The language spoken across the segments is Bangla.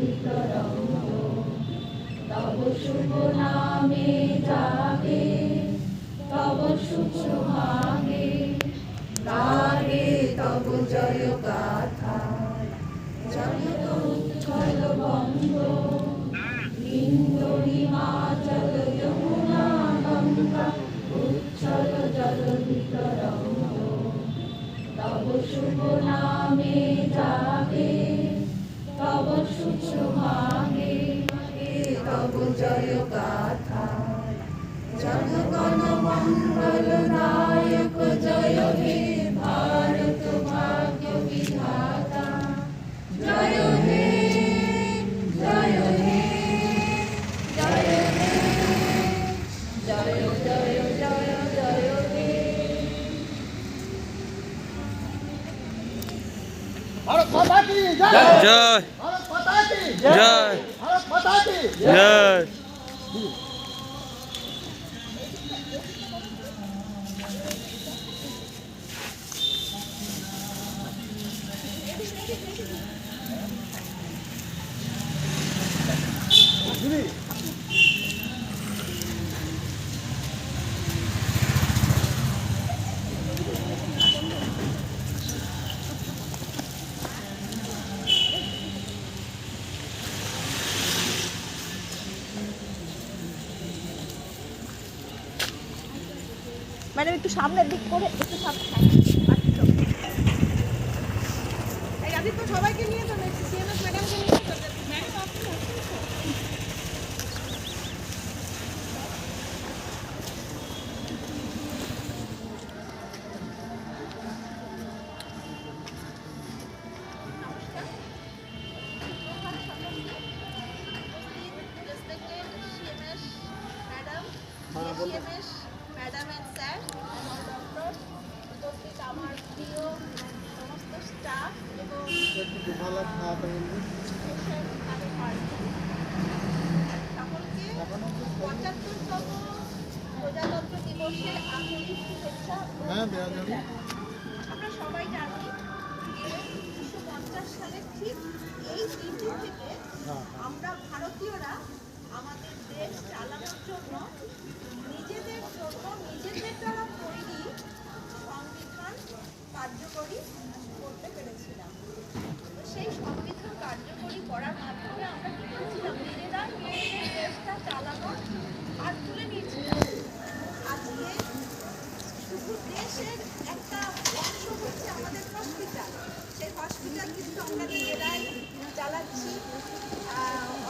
বিতরঙ্গ তব শুভ নামে জাগে তব শুভ ভাগে গাহে তব জয় গাথা জনিত উচ্ছল বঙ্গ ইন্দো হিমাচল যমুনা গঙ্গা উচ্ছল জল বিতরঙ্গ তব শুভ নামে জাগে তব শুভ ভাগে তব জয় গাথা জনগণ মঙ্গল নায়ক জয় হে ভারত ভাগ্য বিধাতা জয় হে জয় হে জয় হে জয় জয় জয় জয় হে। भारत माता की जय जय भारत माता की जय भारत माता की जय। ম্যাডাম একটু সামনের দিক করে একটু সামনে এই আদিত্য সবাইকে নিয়ে তো সিএমএস ম্যাডামকে নিয়ে তো ম্যাডাম আপনি ম্যাডাম এন্ড স্যার ডক্টর উপস্থিত আমার প্রিয় সমস্ত স্টাফ এবং সকলকে ৭৫তম প্রজাতন্ত্র দিবসের আন্তরিক শুভেচ্ছা। আমরা সবাই জানি যে ১৯৫০ সালের ঠিক এই দিনটি থেকে আমরা ভারতীয়রা আমাদের দেশ চালানোর জন্য নিজেদের দ্বারা তৈরি সংবিধান কার্যকরী করতে পেরেছিলাম। সেই সংবিধান কার্যকরী করার মাধ্যমে আমরা কি করেছিলাম, নিজেরা নিজেদের দেশটা চালানোর হাত তুলে নিয়েছিলাম। আজকে শুধু দেশের একটা অংশ হচ্ছে আমাদের হসপিটাল, সেই হসপিটাল কিন্তু আমরা নিজেরাই চালাচ্ছি।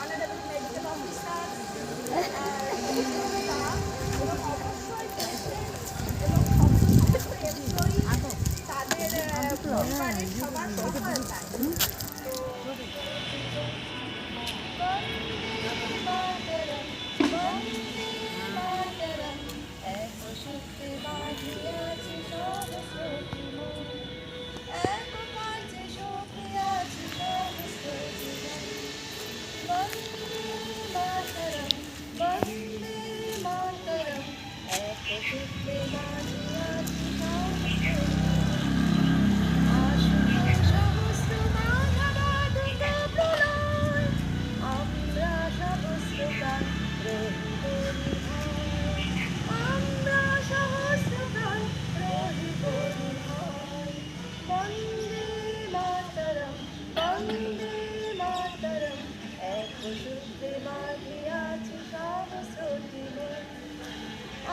অনারেবল মেডিকেল অফিসার তাদের পরিবারের সবার সহায়তায়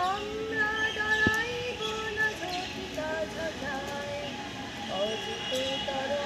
আমরা দাঁড়াইব না ঝটিকা ঝাঁকায় অজিত তর